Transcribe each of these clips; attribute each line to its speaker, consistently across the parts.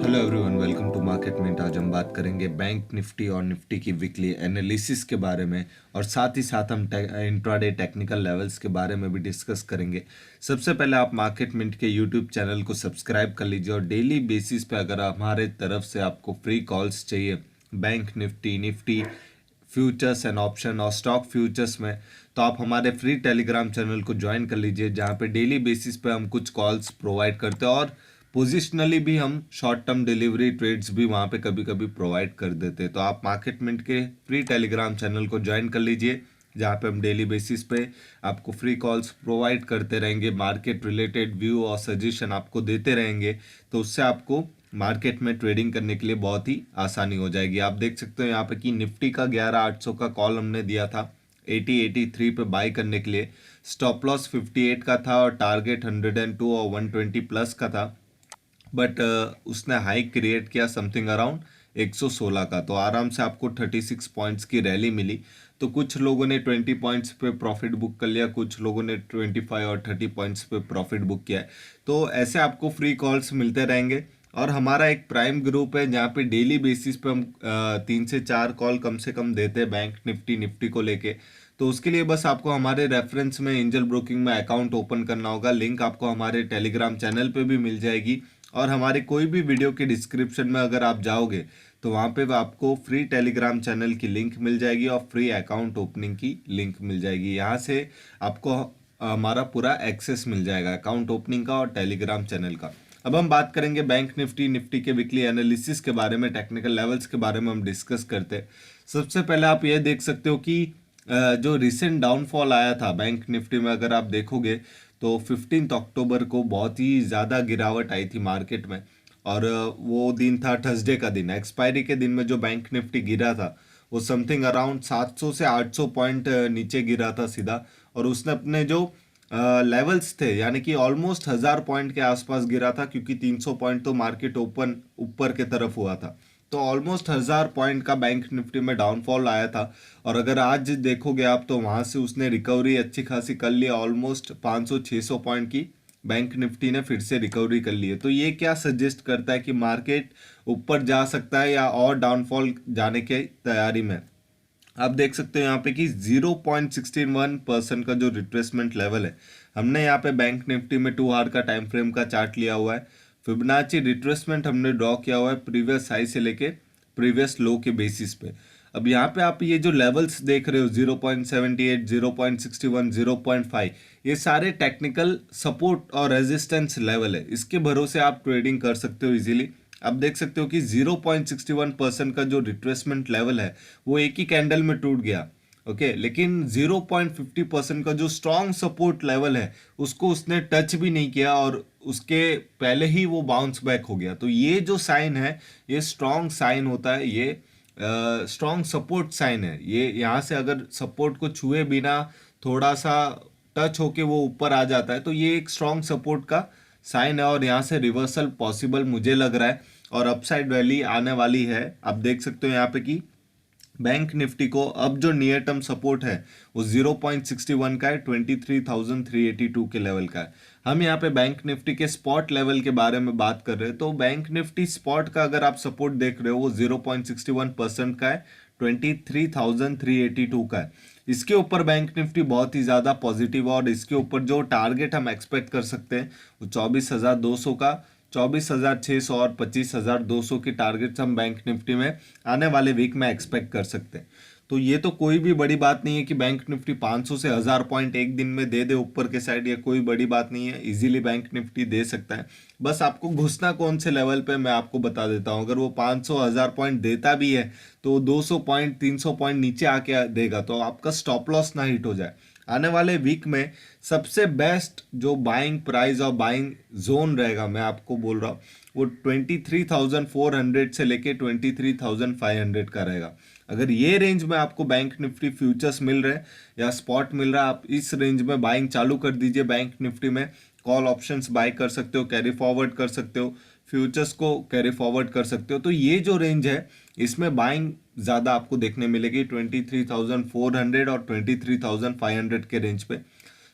Speaker 1: Hello everyone, welcome to market minute. आज हम बात करेंगे बैंक निफ्टी और निफ्टी की वीकली एनालिसिस के बारे में और साथ ही साथ हम इंट्राडे टेक्निकल लेवल्स के बारे में भी डिस्कस करेंगे। सबसे पहले आप मार्केट मिनट के यूट्यूब चैनल को सब्सक्राइब कर लीजिए और डेली बेसिस पे अगर हमारे तरफ से आपको फ्री कॉल्स चाहिए bank Nifty futures and option और स्टॉक फ्यूचर्स में, तो आप हमारे फ्री टेलीग्राम चैनल को ज्वाइन कर लीजिए, जहाँ पे डेली बेसिस पे हम कुछ कॉल्स प्रोवाइड करते हैं और पोजिशनली भी हम शॉर्ट टर्म डिलीवरी ट्रेड्स भी वहाँ पे कभी कभी प्रोवाइड कर देते हैं। तो आप मार्केट मिंट के फ्री टेलीग्राम चैनल को ज्वाइन कर लीजिए, जहाँ पे हम डेली बेसिस पे आपको फ्री कॉल्स प्रोवाइड करते रहेंगे, मार्केट रिलेटेड व्यू और सजेशन आपको देते रहेंगे। तो उससे आपको मार्केट में ट्रेडिंग करने के लिए बहुत ही आसानी हो जाएगी। आप देख सकते हो यहाँ पे कि निफ्टी का 11,800 का कॉल हमने दिया था 83 पे बाय करने के लिए। स्टॉप लॉस 58 का था और टारगेट 102 और 120 प्लस का था, बट उसने हाई क्रिएट किया समथिंग अराउंड 116 का। तो आराम से आपको 36 पॉइंट्स की रैली मिली। तो कुछ लोगों ने 20 पॉइंट्स पे प्रॉफिट बुक कर लिया, कुछ लोगों ने 25 और 30 पॉइंट्स पे प्रॉफिट बुक किया है। तो ऐसे आपको फ्री कॉल्स मिलते रहेंगे और हमारा एक प्राइम ग्रुप है जहाँ पे डेली बेसिस पे हम 3 से 4 कॉल कम से कम देते हैं बैंक निफ्टी को लेके। तो उसके लिए बस आपको हमारे रेफरेंस में एंजल ब्रोकिंग में अकाउंट ओपन करना होगा। लिंक आपको हमारे टेलीग्राम चैनल पे भी मिल जाएगी और हमारे कोई भी वीडियो के डिस्क्रिप्शन में अगर आप जाओगे तो वहाँ पे आपको फ्री टेलीग्राम चैनल की लिंक मिल जाएगी और फ्री अकाउंट ओपनिंग की लिंक मिल जाएगी। यहाँ से आपको हमारा पूरा एक्सेस मिल जाएगा अकाउंट ओपनिंग का और टेलीग्राम चैनल का। अब हम बात करेंगे बैंक निफ्टी के वीकली एनालिसिस के बारे में, टेक्निकल लेवल्स के बारे में हम डिस्कस करते हैं। सबसे पहले आप ये देख सकते हो कि जो रिसेंट डाउनफॉल आया था बैंक निफ्टी में, अगर आप देखोगे तो 15 अक्टूबर को बहुत ही ज़्यादा गिरावट आई थी मार्केट में। और वो दिन था थर्सडे का दिन, एक्सपायरी के दिन में जो बैंक निफ्टी गिरा था वो समथिंग अराउंड 700 से 800 पॉइंट नीचे गिरा था सीधा। और उसने अपने जो लेवल्स थे यानी कि ऑलमोस्ट 1000 पॉइंट के आसपास गिरा था, क्योंकि 300 पॉइंट तो मार्केट ओपन ऊपर के तरफ हुआ था। तो ऑलमोस्ट 1000 पॉइंट का बैंक निफ्टी में डाउनफॉल आया था। और अगर आज देखोगे आप तो वहां से उसने रिकवरी अच्छी खासी कर ली, ऑलमोस्ट 500-600 पॉइंट की बैंक निफ्टी ने फिर से रिकवरी कर ली है। तो ये क्या सजेस्ट करता है कि मार्केट ऊपर जा सकता है या और डाउनफॉल जाने की तैयारी में। आप देख सकते हो यहाँ पे कि 0.61% का जो रिट्रेसमेंट लेवल है, हमने यहाँ पे बैंक निफ्टी में 2 आवर का टाइम फ्रेम का चार्ट लिया हुआ है। फिबोनाची रिट्रेसमेंट हमने ड्रॉ किया हुआ है प्रीवियस हाई से लेके प्रीवियस लो के बेसिस पे। अब यहाँ पे आप ये जो लेवल्स देख रहे हो 0.78, 0.61, 0.5, ये सारे टेक्निकल सपोर्ट और रेजिस्टेंस लेवल है। इसके भरोसे आप ट्रेडिंग कर सकते हो इजीली। आप देख सकते हो कि 0.61% का जो रिट्रेसमेंट लेवल है वो एक ही कैंडल में टूट गया, ओके। लेकिन 0.50% का जो स्ट्रॉन्ग सपोर्ट लेवल है उसको उसने टच भी नहीं किया और उसके पहले ही वो बाउंस बैक हो गया। तो ये जो साइन है ये स्ट्रॉन्ग साइन होता है, ये स्ट्रॉन्ग सपोर्ट साइन है। ये यहाँ से अगर सपोर्ट को छुए बिना थोड़ा सा टच होके वो ऊपर आ जाता है तो ये एक स्ट्रॉन्ग सपोर्ट का साइन है और यहाँ से रिवर्सल पॉसिबल मुझे लग रहा है और अपसाइड रैली आने वाली है। आप देख सकते हो यहाँ पे कि बैंक निफ्टी को अब जो नियर टर्म सपोर्ट है वो 0.61 का है, 23,382 के लेवल का है। हम यहाँ पे बैंक निफ्टी के स्पॉट लेवल के बारे में बात कर रहे हैं। तो बैंक निफ्टी स्पॉट का अगर आप सपोर्ट देख रहे हो वो 0.61% का है, 23,382 का है। इसके ऊपर बैंक निफ्टी बहुत ही ज़्यादा पॉजिटिव है और इसके ऊपर जो टारगेट हम एक्सपेक्ट कर सकते हैं वो 24,200 का, 24,600 और 25,200 की टारगेट्स हम बैंक निफ्टी में आने वाले वीक में एक्सपेक्ट कर सकते हैं। तो ये तो कोई भी बड़ी बात नहीं है कि बैंक निफ्टी 500 से 1000 पॉइंट एक दिन में दे दे ऊपर के साइड, ये कोई बड़ी बात नहीं है, इजीली बैंक निफ्टी दे सकता है। बस आपको घुसना कौन से लेवल पे मैं आपको बता देता हूँ। अगर वो 500 1000 पॉइंट देता भी है तो 200 पॉइंट 300 पॉइंट नीचे आके देगा तो आपका स्टॉप लॉस ना हिट हो जाए। आने वाले वीक में सबसे बेस्ट जो बाइंग प्राइस और बाइंग जोन रहेगा मैं आपको बोल रहा हूँ वो 23,400 से लेके 23,500 का रहेगा। अगर ये रेंज में आपको बैंक निफ्टी फ्यूचर्स मिल रहे हैं या स्पॉट मिल रहा है, आप इस रेंज में बाइंग चालू कर दीजिए। बैंक निफ्टी में कॉल ऑप्शंस बाय कर सकते हो, कैरी फॉरवर्ड कर सकते हो, फ्यूचर्स को कैरी फॉरवर्ड कर सकते हो। तो ये जो रेंज है इसमें बाइंग ज़्यादा आपको देखने मिलेगी 23,400 और 23,500 के रेंज पे।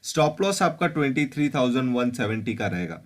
Speaker 1: स्टॉप लॉस आपका 23,170 का रहेगा।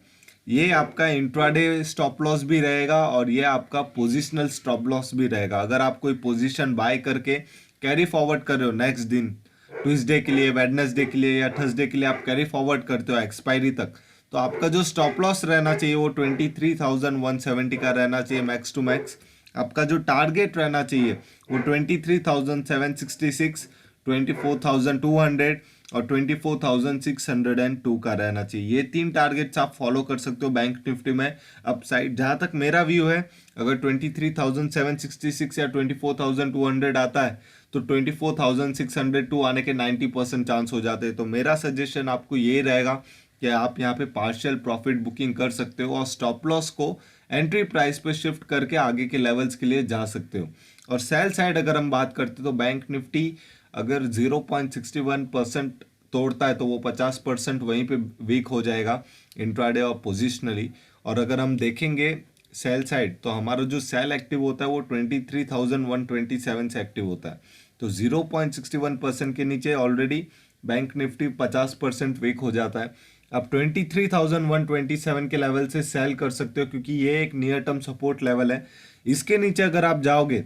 Speaker 1: ये आपका इंट्राडे स्टॉप लॉस भी रहेगा और ये आपका पोजिशनल स्टॉप लॉस भी रहेगा। अगर आप कोई पोजीशन बाय करके कैरी फॉरवर्ड कर रहे हो नेक्स्ट दिन, ट्यूसडे के लिए, वेडनेसडे के लिए या थर्सडे के लिए आप कैरी फॉरवर्ड करते हो एक्सपायरी तक, तो आपका जो स्टॉप लॉस रहना चाहिए वो 23,170 का रहना चाहिए मैक्स टू मैक्स। आपका जो टारगेट रहना चाहिए वो 23,766, 24,200 और 24,602 का रहना चाहिए। ये तीन टारगेट्स आप फॉलो कर सकते हो बैंक निफ्टी में अपसाइड। जहां तक मेरा व्यू है, अगर 23,766 या 24,200 आता है तो 24,602 आने के 90% चांस हो जाते हैं। तो मेरा सजेशन आपको ये रहेगा कि आप यहाँ पे पार्शियल प्रॉफिट बुकिंग कर सकते हो और स्टॉप लॉस को एंट्री प्राइस पे शिफ्ट करके आगे के लेवल्स के लिए जा सकते हो। और सेल साइड अगर हम बात करते तो बैंक निफ्टी अगर 0.61% तोड़ता है तो वो 50% वहीं पे वीक हो जाएगा इंट्राडे और पोजिशनली। और अगर हम देखेंगे सेल साइड, तो हमारा जो सेल एक्टिव होता है वो 23,127 से एक्टिव होता है। तो 0.61% के नीचे ऑलरेडी बैंक निफ्टी 50% वीक हो जाता है। अब 23,127 के लेवल से सेल कर सकते हो क्योंकि ये एक नियर टर्म सपोर्ट लेवल है। इसके नीचे अगर आप जाओगे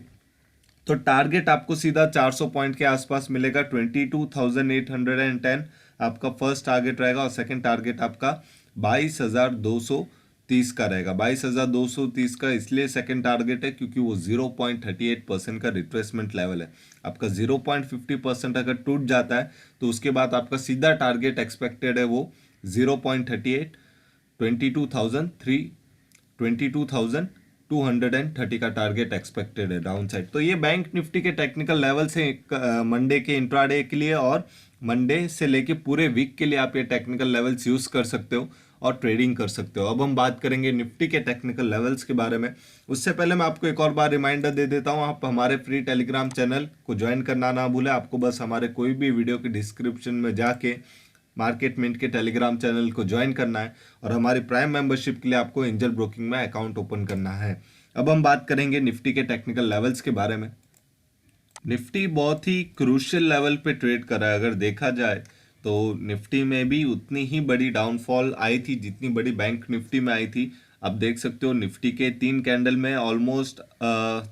Speaker 1: तो टारगेट आपको सीधा 400 पॉइंट के आसपास मिलेगा। 22,810 आपका फर्स्ट टारगेट रहेगा और सेकंड टारगेट आपका 22,230 का रहेगा। 22,230 का इसलिए सेकंड टारगेट है क्योंकि वो 0.38% का रिट्रेसमेंट लेवल है। आपका 0.50% अगर टूट जाता है तो उसके बाद आपका सीधा टारगेट एक्सपेक्टेड है वो 0.38, 22,230 का टारगेट एक्सपेक्टेड है डाउन साइड। तो ये बैंक निफ्टी के टेक्निकल लेवल से मंडे के इंट्राडे के लिए और मंडे से लेके पूरे वीक के लिए आप ये टेक्निकल लेवल्स यूज कर सकते हो और ट्रेडिंग कर सकते हो। अब हम बात करेंगे निफ्टी के टेक्निकल लेवल्स के बारे में। उससे पहले मैं आपको एक और बार रिमाइंडर दे देता हूँ, आप हमारे फ्री टेलीग्राम चैनल को ज्वाइन करना ना भूलें। आपको बस हमारे कोई भी वीडियो के डिस्क्रिप्शन में जाके मार्केट मिंट के टेलीग्राम चैनल को ज्वाइन करना है और हमारी प्राइम मेंबरशिप के लिए आपको एंजल ब्रोकिंग में अकाउंट ओपन करना है। अब हम बात करेंगे निफ्टी के टेक्निकल लेवल्स के बारे में। निफ्टी बहुत ही क्रूशियल लेवल पे ट्रेड कर रहा है। अगर देखा जाए तो निफ्टी में भी उतनी ही बड़ी डाउनफॉल आई थी जितनी बड़ी बैंक निफ्टी में आई थी। आप देख सकते हो निफ्टी के 3 कैंडल में ऑलमोस्ट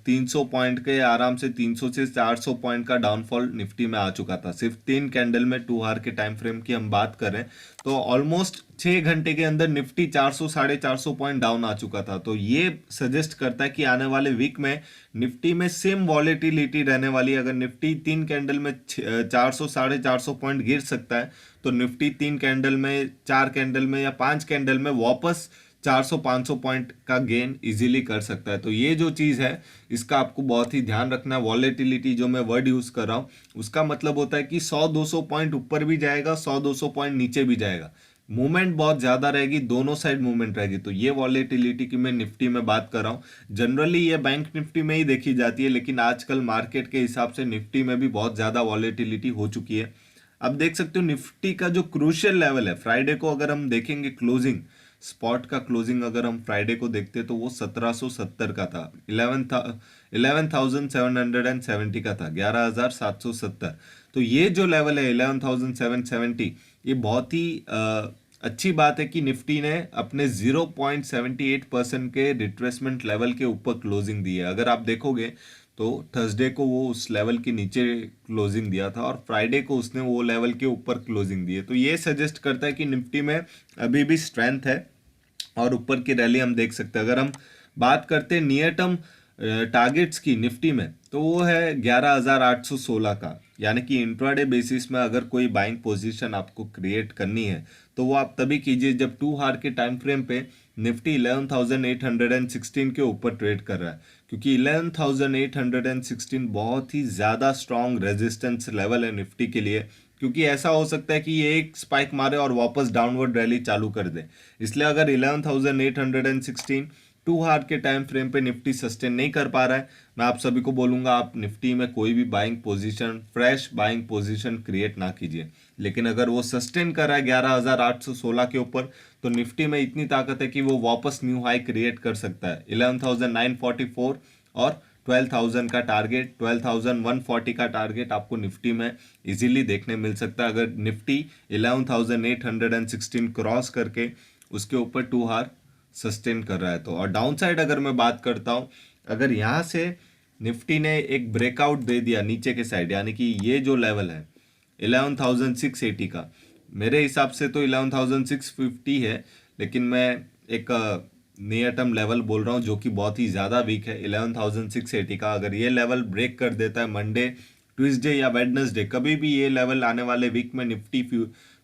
Speaker 1: 300 पॉइंट के आराम से 300 से 400 पॉइंट का डाउनफॉल निफ्टी में आ चुका था। सिर्फ 3 कैंडल में 2 आवर के टाइम फ्रेम की हम बात करें तो ऑलमोस्ट 6 घंटे के अंदर निफ्टी 400 450 पॉइंट डाउन आ चुका था। तो ये सजेस्ट करता है कि आने वाले वीक में निफ्टी में सेम वॉलेटिलिटी रहने वाली है। अगर निफ्टी 3 कैंडल में 400 450 पॉइंट गिर सकता है तो निफ्टी 3 कैंडल में, 4 कैंडल में या 5 कैंडल में वापस 400-500 पॉइंट का गेन इजीली कर सकता है। तो ये जो चीज़ है इसका आपको बहुत ही ध्यान रखना है। वॉलेटिलिटी जो मैं वर्ड यूज़ कर रहा हूँ उसका मतलब होता है कि 100-200 पॉइंट ऊपर भी जाएगा, 100-200 पॉइंट नीचे भी जाएगा। मूवमेंट बहुत ज़्यादा रहेगी, दोनों साइड मूवमेंट रहेगी। तो ये वॉलेटिलिटी की मैं निफ्टी में बात कर रहा हूँ। जनरली ये बैंक निफ्टी में ही देखी जाती है, लेकिन आजकल मार्केट के हिसाब से निफ्टी में भी बहुत ज़्यादा वॉलेटिलिटी हो चुकी है। अब देख सकते हो निफ्टी का जो क्रूशियल लेवल है, फ्राइडे को अगर हम देखेंगे क्लोजिंग, स्पॉट का क्लोजिंग अगर हम फ्राइडे को देखते तो वो 1770 का था, 11,770 का था, 11,770। तो ये जो लेवल है 11,770, ये बहुत ही अच्छी बात है कि निफ्टी ने अपने 0.78% के रिट्रेसमेंट लेवल के ऊपर क्लोजिंग दी है। अगर आप देखोगे तो थर्सडे को वो उस लेवल के नीचे क्लोजिंग दिया था और फ्राइडे को उसने वो लेवल के ऊपर क्लोजिंग दी है। तो ये सजेस्ट करता है कि निफ्टी में अभी भी स्ट्रेंथ है और ऊपर की रैली हम देख सकते हैं। अगर हम बात करते हैं नियर टर्म टारगेट्स की निफ्टी में तो वो है 11,816 का, यानी कि इंट्राडे बेसिस में अगर कोई बाइंग पोजीशन आपको क्रिएट करनी है तो वो आप तभी कीजिए जब 2 आवर के टाइम फ्रेम पे निफ्टी 11,816 के ऊपर ट्रेड कर रहा है, क्योंकि 11,816 बहुत ही ज़्यादा स्ट्रॉन्ग रेजिस्टेंस लेवल है निफ्टी के लिए। क्योंकि ऐसा हो सकता है कि ये एक स्पाइक मारे और वापस डाउनवर्ड रैली चालू कर दे। इसलिए अगर 11,816 2 आवर के टाइम फ्रेम पे निफ्टी सस्टेन नहीं कर पा रहा है, मैं आप सभी को बोलूंगा आप निफ्टी में कोई भी buying position, fresh buying position create ना कीजिए। लेकिन अगर वो सस्टेन कर रहा है 11,816 के ऊपर तो निफ्टी में इतनी ताकत है कि वो वापस न्यू हाई क्रिएट कर सकता है। 11,944 और 12,000 का टारगेट, 12,140 का टारगेट आपको निफ्टी में इजीली देखने मिल सकता है। अगर निफ्टी 11,816 क्रॉस करके उसके ऊपर 2 हार सस्टेन कर रहा है। तो और डाउन साइड अगर मैं बात करता हूँ, अगर यहाँ से निफ्टी ने एक ब्रेकआउट दे दिया नीचे के साइड, यानी कि ये जो लेवल है 11,680 का, मेरे हिसाब से तो 11,650 है, लेकिन मैं एक नियर टर्म लेवल बोल रहा हूँ जो कि बहुत ही ज़्यादा वीक है 11,680 का। अगर ये लेवल ब्रेक कर देता है मंडे, ट्यूसडे या वेडनेसडे, कभी भी ये लेवल आने वाले वीक में निफ्टी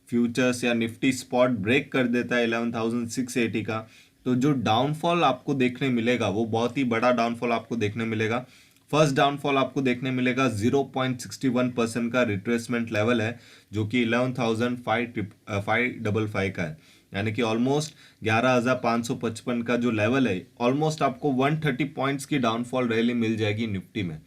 Speaker 1: फ्यूचर्स या निफ्टी स्पॉट ब्रेक कर देता है 11,680 का, तो जो डाउनफॉल आपको देखने मिलेगा वो बहुत ही बड़ा डाउनफॉल आपको देखने मिलेगा। फर्स्ट डाउनफॉल आपको देखने मिलेगा 0.61% का रिट्रेसमेंट लेवल है, जो कि 11,555 का है, यानी कि ऑलमोस्ट 11,555 का जो लेवल है, ऑलमोस्ट आपको 130 पॉइंट्स की डाउनफॉल रैली मिल जाएगी निफ्टी में।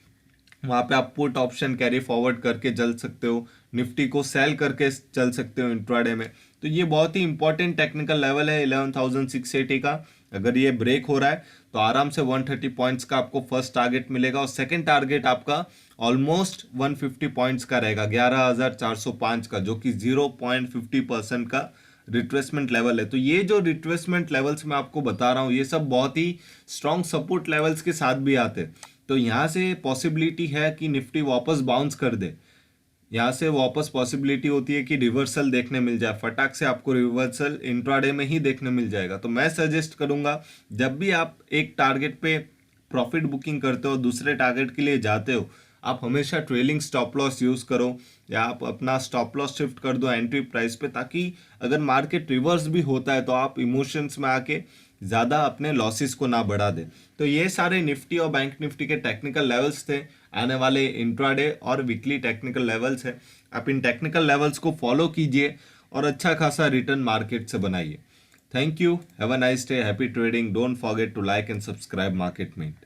Speaker 1: वहाँ पे आप पुट ऑप्शन कैरी फॉरवर्ड करके चल सकते हो, निफ्टी को सेल करके चल सकते हो इंट्राडे में। तो ये बहुत ही इंपॉर्टेंट टेक्निकल लेवल है 11,680 का। अगर ये ब्रेक हो रहा है तो आराम से 130 पॉइंट्स का आपको फर्स्ट टारगेट मिलेगा, और सेकंड टारगेट आपका ऑलमोस्ट 150 पॉइंट्स का रहेगा, 11,405 का, जो कि 0.50% का रिट्रेसमेंट लेवल है। तो ये जो रिट्रेसमेंट लेवल्स मैं आपको बता रहा हूँ, ये सब बहुत ही स्ट्रॉन्ग सपोर्ट लेवल्स के साथ भी आते हैं। तो यहाँ से पॉसिबिलिटी है कि निफ्टी वापस बाउंस कर दे, यहाँ से वापस पॉसिबिलिटी होती है कि रिवर्सल देखने मिल जाए, फटाक से आपको रिवर्सल इंट्राडे में ही देखने मिल जाएगा। तो मैं सजेस्ट करूंगा, जब भी आप एक टारगेट पे प्रॉफिट बुकिंग करते हो, दूसरे टारगेट के लिए जाते हो, आप हमेशा ट्रेलिंग स्टॉप लॉस यूज करो, या आप अपना स्टॉप लॉस शिफ्ट कर दो एंट्री प्राइस पे, ताकि अगर मार्केट रिवर्स भी होता है तो आप इमोशंस में आके ज़्यादा अपने लॉसेस को ना बढ़ा दे। तो ये सारे निफ्टी और बैंक निफ्टी के टेक्निकल लेवल्स थे, आने वाले इंट्राडे और वीकली टेक्निकल लेवल्स है। आप इन टेक्निकल लेवल्स को फॉलो कीजिए और अच्छा खासा रिटर्न मार्केट से बनाइए। Thank you, have a nice day, happy trading, don't forget to like and subscribe market mint.